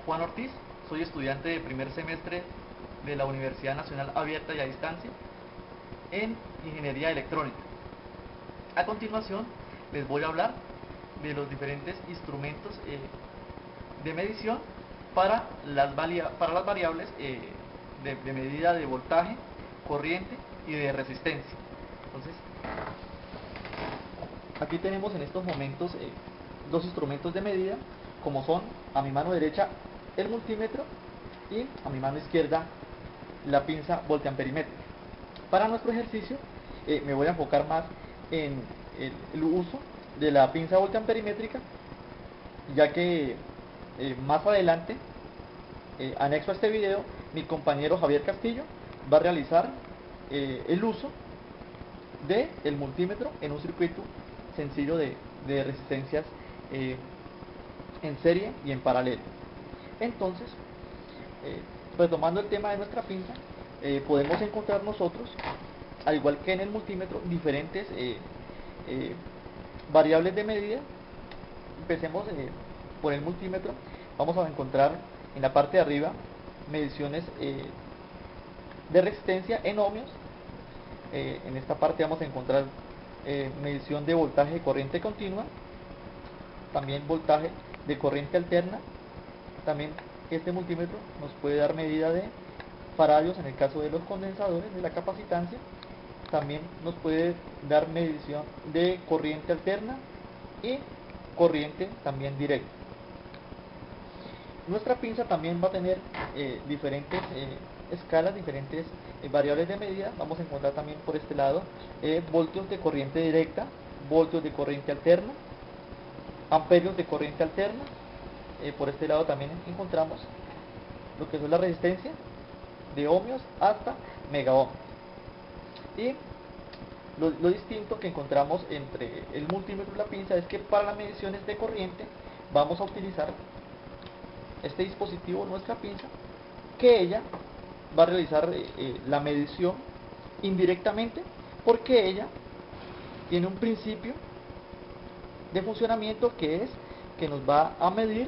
Juan Ortiz, soy estudiante de primer semestre de la Universidad Nacional Abierta y a Distancia en Ingeniería Electrónica. A continuación les voy a hablar de los diferentes instrumentos de medición para las variables de medida de voltaje, corriente y de resistencia. Entonces, aquí tenemos en estos momentos dos instrumentos de medida, como son a mi mano derecha el multímetro y a mi mano izquierda la pinza voltamperimétrica. Para nuestro ejercicio me voy a enfocar más en el uso de la pinza voltamperimétrica, ya que más adelante, anexo a este video, mi compañero Javier Castillo va a realizar el uso del multímetro en un circuito sencillo de resistencias en serie y en paralelo. Entonces, retomando el tema de nuestra pinza, podemos encontrar nosotros, al igual que en el multímetro, diferentes variables de medida. Empecemos por el multímetro. Vamos a encontrar en la parte de arriba mediciones de resistencia en ohmios. En esta parte vamos a encontrar medición de voltaje de corriente continua, también voltaje de corriente alterna. También este multímetro nos puede dar medida de faradios en el caso de los condensadores, de la capacitancia. También nos puede dar medición de corriente alterna y corriente también directa. Nuestra pinza también va a tener diferentes escalas, diferentes variables de medida. Vamos a encontrar también por este lado voltios de corriente directa, voltios de corriente alterna, amperios de corriente alterna. Por este lado también encontramos lo que es la resistencia de ohmios hasta megaohmios. Y lo distinto que encontramos entre el multímetro y la pinza es que para las mediciones de corriente vamos a utilizar este dispositivo, nuestra pinza, que ella va a realizar la medición indirectamente, porque ella tiene un principio de funcionamiento que es que nos va a medir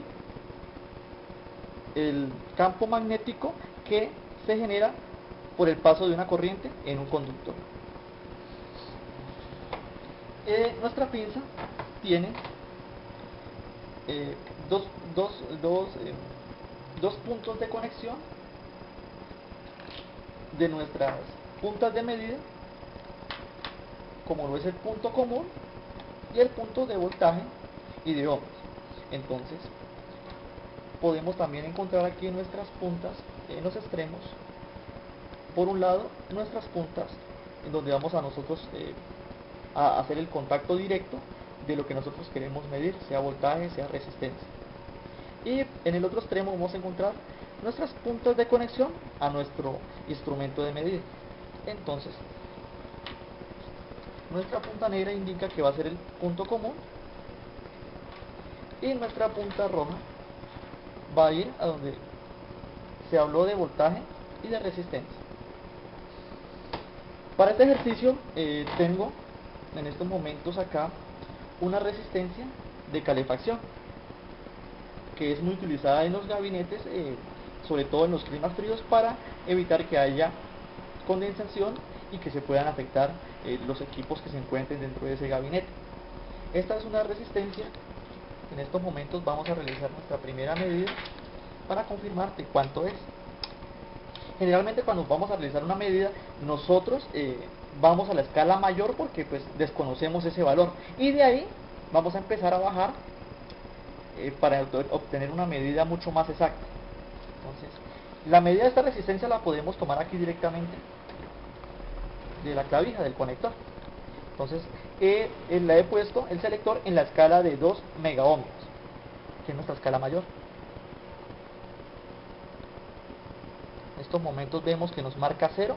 el campo magnético que se genera por el paso de una corriente en un conductor. Nuestra pinza tiene dos puntos de conexión de nuestras puntas de medida, como lo es el punto común y el punto de voltaje y de ohmios. Entonces, podemos también encontrar aquí nuestras puntas en los extremos. Por un lado, nuestras puntas en donde vamos a nosotros a hacer el contacto directo de lo que nosotros queremos medir, sea voltaje, sea resistencia. Y en el otro extremo vamos a encontrar nuestras puntas de conexión a nuestro instrumento de medida. Entonces, nuestra punta negra indica que va a ser el punto común y nuestra punta roja va a ir a donde se habló de voltaje y de resistencia. Para este ejercicio tengo en estos momentos acá una resistencia de calefacción que es muy utilizada en los gabinetes, sobre todo en los climas fríos, para evitar que haya condensación y que se puedan afectar los equipos que se encuentren dentro de ese gabinete. Esta es una resistencia. En estos momentos vamos a realizar nuestra primera medida para confirmarte cuánto es. Generalmente cuando vamos a realizar una medida, nosotros vamos a la escala mayor porque pues desconocemos ese valor, y de ahí vamos a empezar a bajar para obtener una medida mucho más exacta. Entonces, la medida de esta resistencia la podemos tomar aquí directamente de la clavija del conector. Entonces, la he puesto el selector en la escala de 2 megaohmios, que es nuestra escala mayor. En estos momentos vemos que nos marca 0,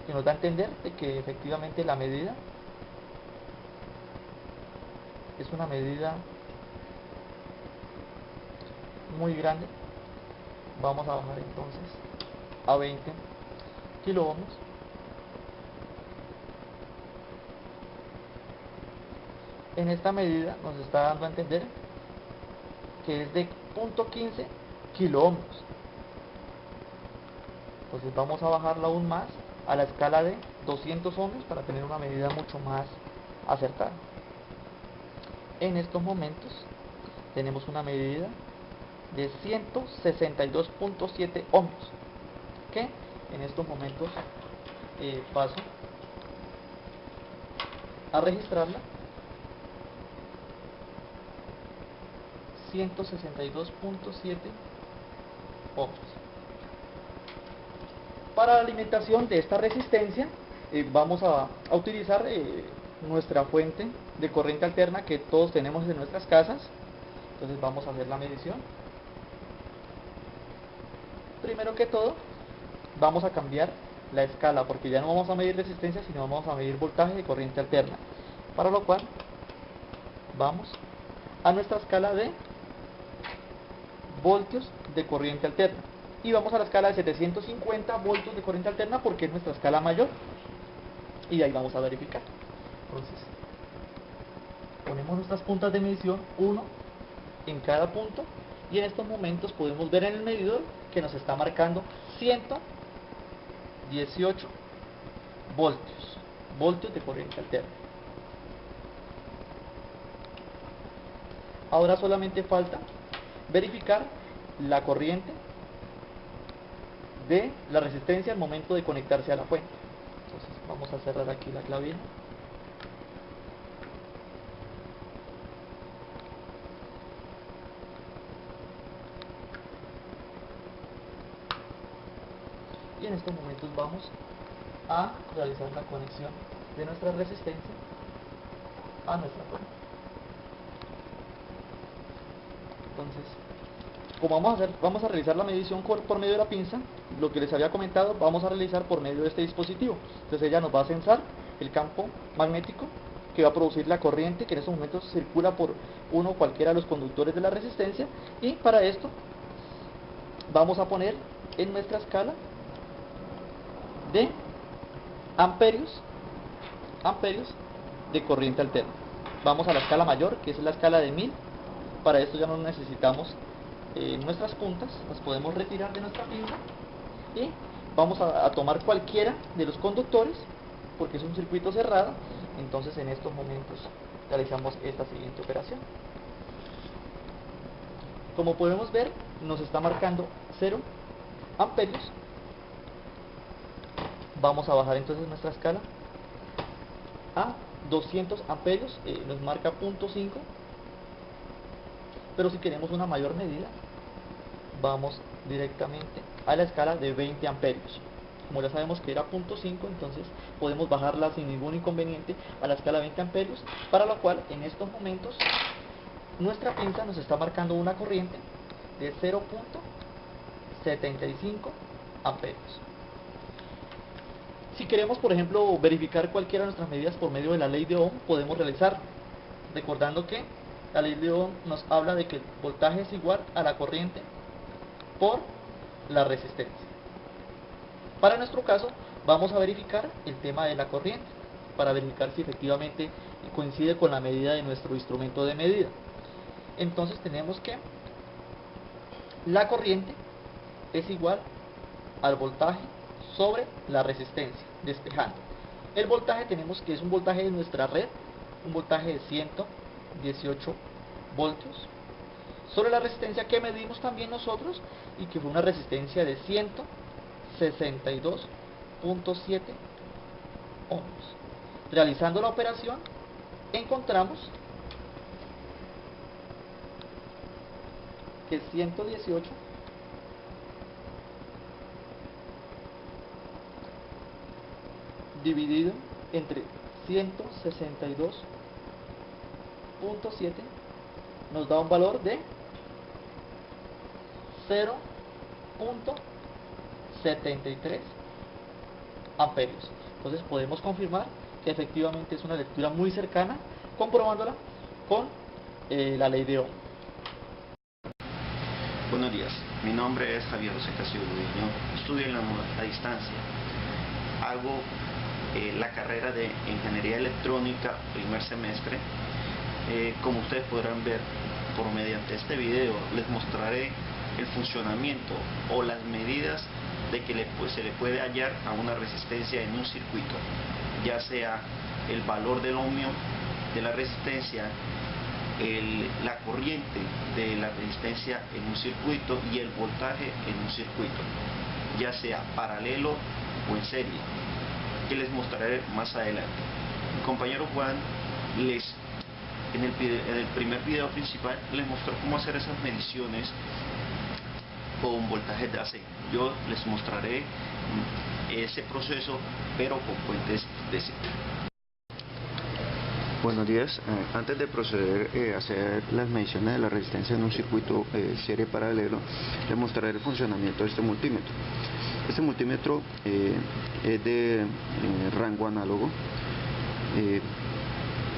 que nos da a entender de que efectivamente la medida es una medida muy grande. Vamos a bajar entonces a 20 kiloohmios. En esta medida nos está dando a entender que es de 0.15 kiloohmios. Entonces vamos a bajarla aún más a la escala de 200 ohmios para tener una medida mucho más acertada. En estos momentos tenemos una medida de 162.7 ohmios, que en estos momentos paso a registrarla. 162.7 ohmios. Para la alimentación de esta resistencia vamos a utilizar nuestra fuente de corriente alterna que todos tenemos en nuestras casas. Entonces vamos a hacer la medición. Primero que todo vamos a cambiar la escala, porque ya no vamos a medir resistencia, sino vamos a medir voltaje de corriente alterna, para lo cual vamos a nuestra escala de voltios de corriente alterna y vamos a la escala de 750 voltios de corriente alterna, porque es nuestra escala mayor, y ahí vamos a verificar. Entonces ponemos nuestras puntas de medición, uno en cada punto, y en estos momentos podemos ver en el medidor que nos está marcando 118 voltios de corriente alterna. Ahora solamente falta verificar la corriente de la resistencia al momento de conectarse a la fuente. Entonces vamos a cerrar aquí la clavija. Y en estos momentos vamos a realizar la conexión de nuestra resistencia a nuestra fuente. Entonces, como vamos a realizar la medición por medio de la pinza, lo que les había comentado, vamos a realizar por medio de este dispositivo. Entonces ella nos va a censar el campo magnético que va a producir la corriente que en estos momentos circula por uno o cualquiera de los conductores de la resistencia, y para esto vamos a poner en nuestra escala de amperios de corriente alterna. Vamos a la escala mayor, que es la escala de 1000. Para esto ya no necesitamos nuestras puntas, las podemos retirar de nuestra pinza y vamos a tomar cualquiera de los conductores, porque es un circuito cerrado. Entonces en estos momentos realizamos esta siguiente operación. Como podemos ver, nos está marcando 0 amperios. Vamos a bajar entonces nuestra escala a 200 amperios, nos marca 0.5. Pero si queremos una mayor medida, vamos directamente a la escala de 20 amperios. Como ya sabemos que era 0.5, entonces podemos bajarla sin ningún inconveniente a la escala de 20 amperios, para lo cual en estos momentos nuestra pinza nos está marcando una corriente de 0.75 amperios. Si queremos, por ejemplo, verificar cualquiera de nuestras medidas por medio de la ley de Ohm, podemos realizarlo, recordando que la ley de Ohm nos habla de que el voltaje es igual a la corriente por la resistencia. Para nuestro caso, vamos a verificar el tema de la corriente, para verificar si efectivamente coincide con la medida de nuestro instrumento de medida. Entonces tenemos que la corriente es igual al voltaje sobre la resistencia, despejando. El voltaje tenemos que es un voltaje de nuestra red, un voltaje de 118 voltios, sobre la resistencia que medimos también nosotros, y que fue una resistencia de 162.7 ohmios. Realizando la operación, encontramos que 118 dividido entre 162.7 nos da un valor de 0.73 amperios. Entonces podemos confirmar que efectivamente es una lectura muy cercana, comprobándola con la ley de Ohm. Buenos días, mi nombre es Javier José Castillo Gudiño, estudio en la modalidad a distancia. Hago la carrera de Ingeniería Electrónica, primer semestre. Como ustedes podrán ver mediante este video, les mostraré el funcionamiento o las medidas de que se le puede hallar a una resistencia en un circuito, ya sea el valor del ohmio de la resistencia, la corriente de la resistencia en un circuito y el voltaje en un circuito, ya sea paralelo o en serie, que les mostraré más adelante. Mi compañero Juan en el primer video principal les mostró cómo hacer esas mediciones con voltajes de AC. Yo les mostraré ese proceso, pero con fuentes DC. Buenos días. Antes de proceder a hacer las mediciones de la resistencia en un circuito serie paralelo, les mostraré el funcionamiento de este multímetro. Este multímetro es de rango análogo,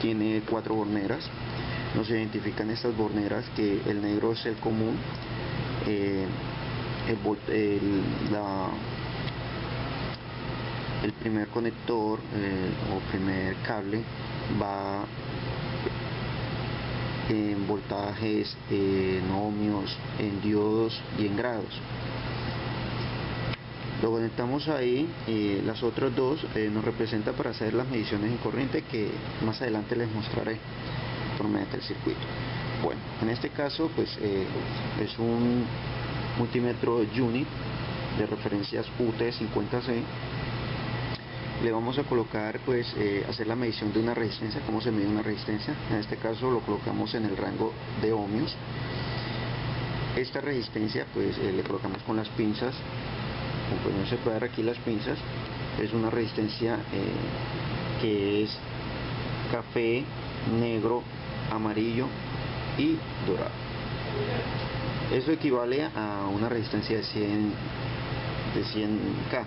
tiene 4 borneras. Nos identifican estas borneras que el negro es el común, el primer conector o primer cable va en voltajes, en ohmios, en diodos y en grados. Lo conectamos ahí y las otras dos nos representa para hacer las mediciones en corriente, que más adelante les mostraré por medio del circuito. Bueno, en este caso pues es un multímetro unit de referencias UT50C. Le vamos a colocar pues hacer la medición de una resistencia. ¿Cómo se mide una resistencia? En este caso lo colocamos en el rango de ohmios. Esta resistencia pues le colocamos con las pinzas, como pueden separar aquí las pinzas. Es una resistencia que es café, negro, amarillo y dorado. Eso equivale a una resistencia de 100K.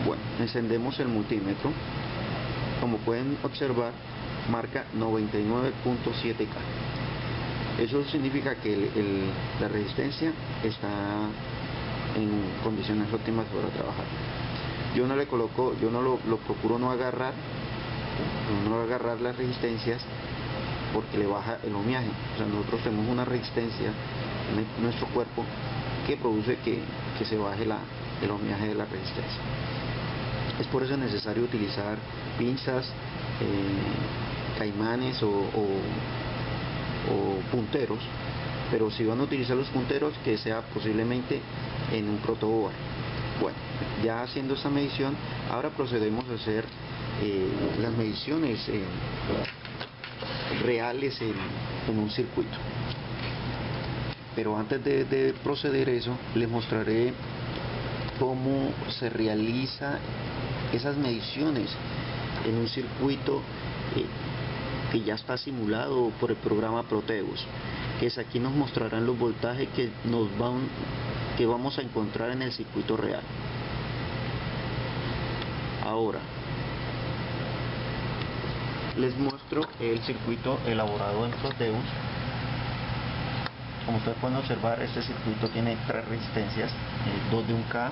Bueno, encendemos el multímetro. Como pueden observar, marca 99.7K. Eso significa que la resistencia está en condiciones óptimas para trabajar. Yo no le coloco, yo no lo procuro no agarrar las resistencias, porque le baja el ohmiaje. O sea, nosotros tenemos una resistencia en nuestro cuerpo que produce que se baje el ohmiaje de la resistencia. Es por eso necesario utilizar pinzas, caimanes o punteros, pero si van a utilizar los punteros, que sea posiblemente en un protoboard. Bueno, ya haciendo esta medición, ahora procedemos a hacer las mediciones reales en un circuito. Pero antes de proceder eso, les mostraré cómo se realiza esas mediciones en un circuito que ya está simulado por el programa Proteus, que es aquí nos mostrarán los voltajes que vamos a encontrar en el circuito real. Ahora les muestro el circuito elaborado en Proteus. Como ustedes pueden observar, este circuito tiene 3 resistencias, 2 de 1K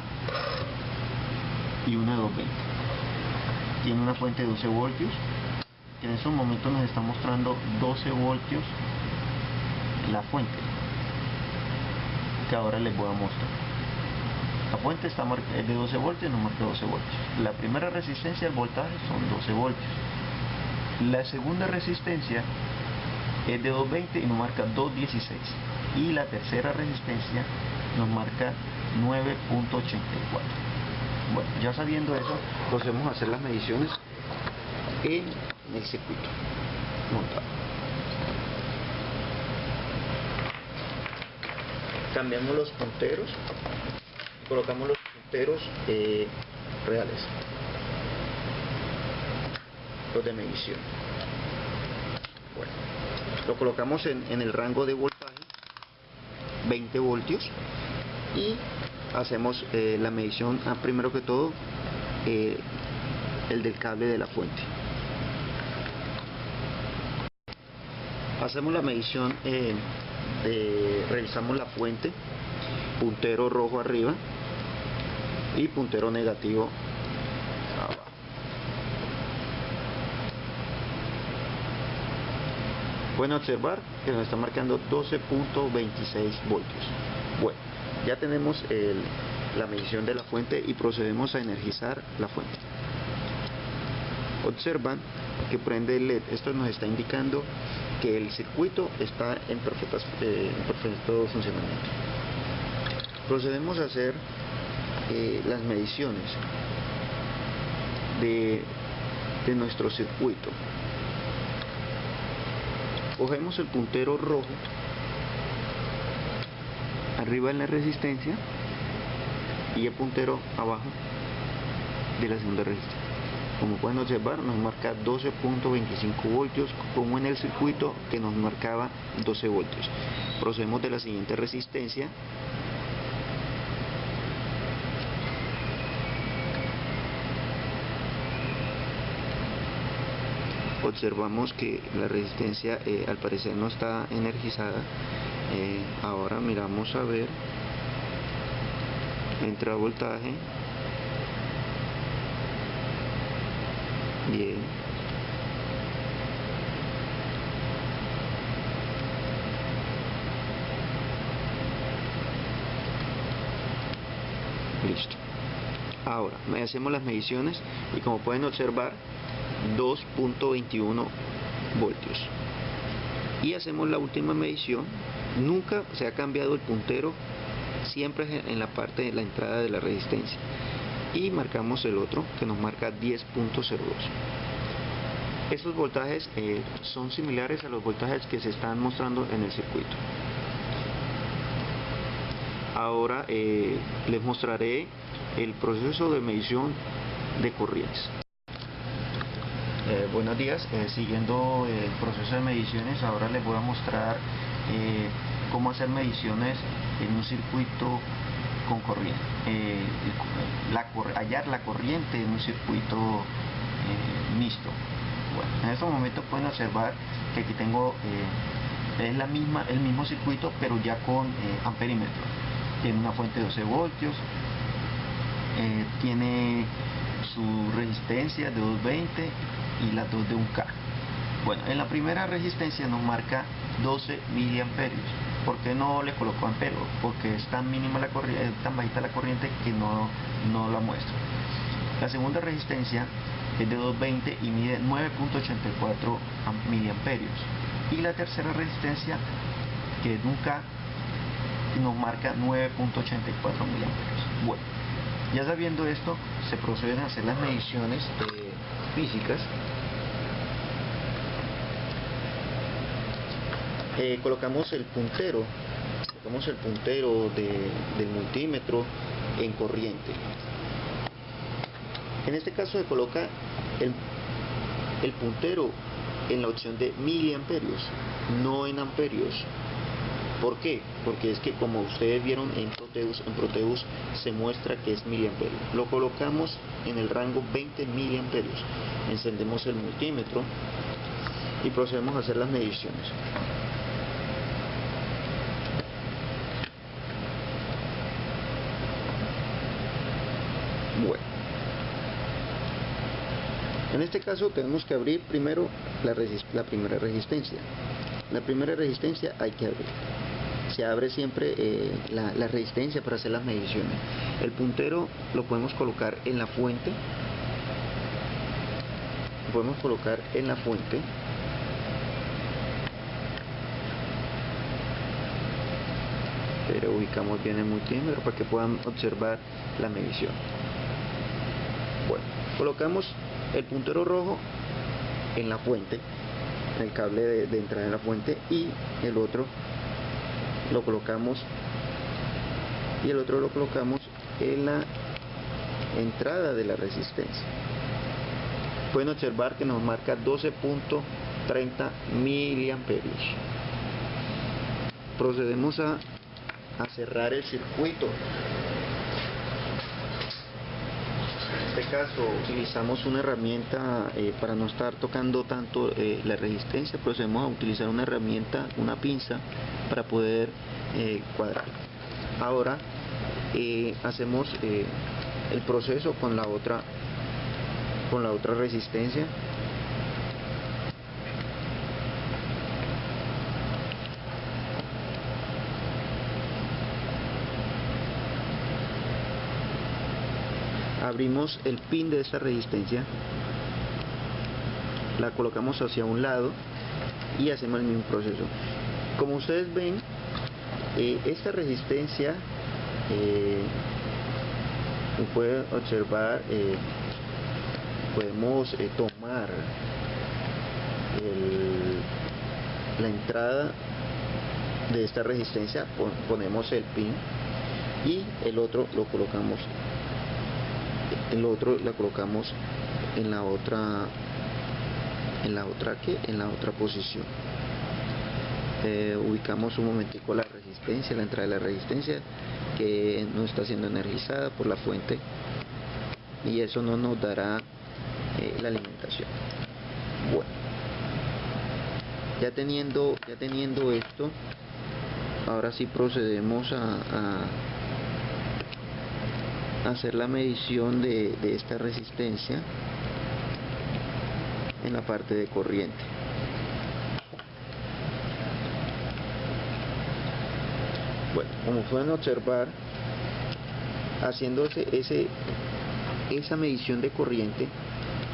y una de 220. Tiene una fuente de 12 voltios, que en estos momentos nos está mostrando 12 voltios la fuente, que ahora les voy a mostrar. La fuente es de 12 voltios y nos marca 12 voltios. La primera resistencia, el voltaje, son 12 voltios. La segunda resistencia es de 220 y nos marca 216. Y la tercera resistencia nos marca 9.84. Bueno, ya sabiendo eso, procedemos a hacer las mediciones en el circuito montado. Cambiamos los punteros, colocamos los punteros reales, los de medición. Bueno, lo colocamos en el rango de voltaje 20 voltios y hacemos la medición, primero que todo el del cable de la fuente. Hacemos la medición, revisamos la fuente, puntero rojo arriba y puntero negativo abajo. Pueden observar que nos está marcando 12.26 voltios. Bueno, ya tenemos la medición de la fuente y procedemos a energizar la fuente. Observan que prende el LED. Esto nos está indicando que el circuito está en perfecto funcionamiento. Procedemos a hacer las mediciones de nuestro circuito. Cogemos el puntero rojo arriba en la resistencia y el puntero abajo de la segunda resistencia. Como pueden observar, nos marca 12.25 voltios, como en el circuito que nos marcaba 12 voltios. Procedemos de la siguiente resistencia. Observamos que la resistencia al parecer no está energizada. Ahora miramos a ver, entra voltaje, bien, listo. Ahora hacemos las mediciones y como pueden observar 2.21 voltios y hacemos la última medición. Nunca se ha cambiado el puntero, siempre en la parte de la entrada de la resistencia, y marcamos el otro que nos marca 10.02. Estos voltajes son similares a los voltajes que se están mostrando en el circuito. Ahora les mostraré el proceso de medición de corrientes. Buenos días, siguiendo el proceso de mediciones, ahora les voy a mostrar cómo hacer mediciones en un circuito con corriente, hallar la corriente en un circuito mixto. Bueno, en estos momentos pueden observar que aquí tengo el mismo circuito, pero ya con amperímetro. Tiene una fuente de 12 voltios, tiene su resistencia de 220 y las dos de 1K. Bueno, en la primera resistencia nos marca 12 miliamperios. ¿Por qué no le coloco amperios? Porque es tan mínima la corriente, tan bajita la corriente que no la muestro. La segunda resistencia es de 220 y mide 9.84 miliamperios. Y la tercera resistencia, que es de 1K, nos marca 9.84 miliamperios. Bueno, ya sabiendo esto, se proceden a hacer las mediciones físicas. Colocamos el puntero del multímetro en corriente. En este caso se coloca el puntero en la opción de miliamperios, no en amperios. ¿Por qué? Porque es que, como ustedes vieron en Proteus se muestra que es miliamperios. Lo colocamos en el rango 20 miliamperios. Encendemos el multímetro y procedemos a hacer las mediciones. Bueno, en este caso tenemos que abrir primero la primera resistencia. La primera resistencia hay que abrir. Se abre siempre la resistencia para hacer las mediciones. El puntero lo podemos colocar en la fuente. Pero ubicamos bien el multímetro para que puedan observar la medición. Bueno, colocamos el puntero rojo en la fuente, en el cable de entrada en la fuente, y el otro lo colocamos en la entrada de la resistencia. Pueden observar que nos marca 12.30 miliamperios. Procedemos a cerrar el circuito. En este caso utilizamos una herramienta para no estar tocando tanto la resistencia. Procedemos a utilizar una herramienta, una pinza, para poder cuadrar. Ahora hacemos el proceso con la otra resistencia. abrimos el pin de esta resistencia, la colocamos hacia un lado y hacemos el mismo proceso. Como ustedes ven, esta resistencia, pueden observar, podemos tomar la entrada de esta resistencia, ponemos el pin y el otro lo colocamos, la colocamos en la otra posición. Ubicamos un momentico la resistencia, la entrada de la resistencia, que no está siendo energizada por la fuente, y eso no nos dará la alimentación. Bueno, ya teniendo esto, ahora sí procedemos a hacer la medición de esta resistencia en la parte de corriente. Bueno, como pueden observar, haciendo esa medición de corriente,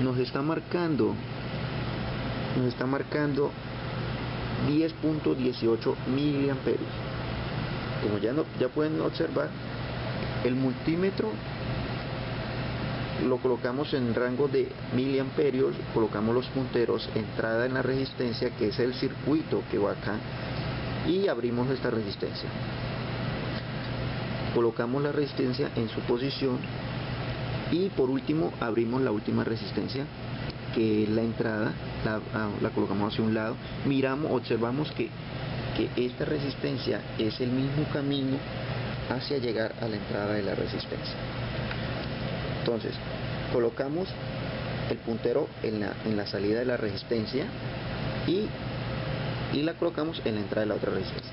nos está marcando 10.18 miliamperios. Como ya pueden observar, el multímetro lo colocamos en rango de miliamperios, colocamos los punteros, entrada en la resistencia, que es el circuito que va acá, y abrimos esta resistencia. Colocamos la resistencia en su posición y por último abrimos la última resistencia, que es la entrada, la colocamos hacia un lado, miramos, observamos que esta resistencia es el mismo camino hacia llegar a la entrada de la resistencia. Entonces, colocamos el puntero en la salida de la resistencia y la colocamos en la entrada de la otra resistencia.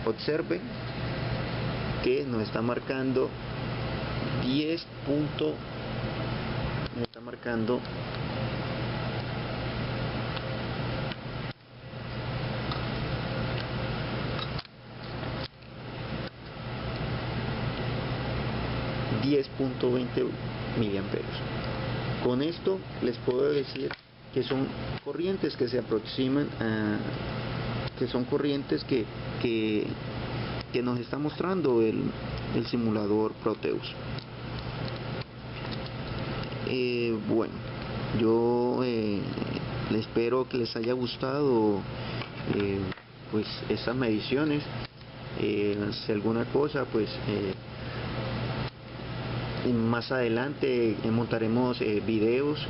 Observe que nos está marcando 10. Nos está marcando 10.20 miliamperios. Con esto les puedo decir que son corrientes que se aproximan a, que son corrientes que nos está mostrando el simulador Proteus. Bueno, yo espero que les haya gustado pues estas mediciones. Si alguna cosa, pues más adelante montaremos videos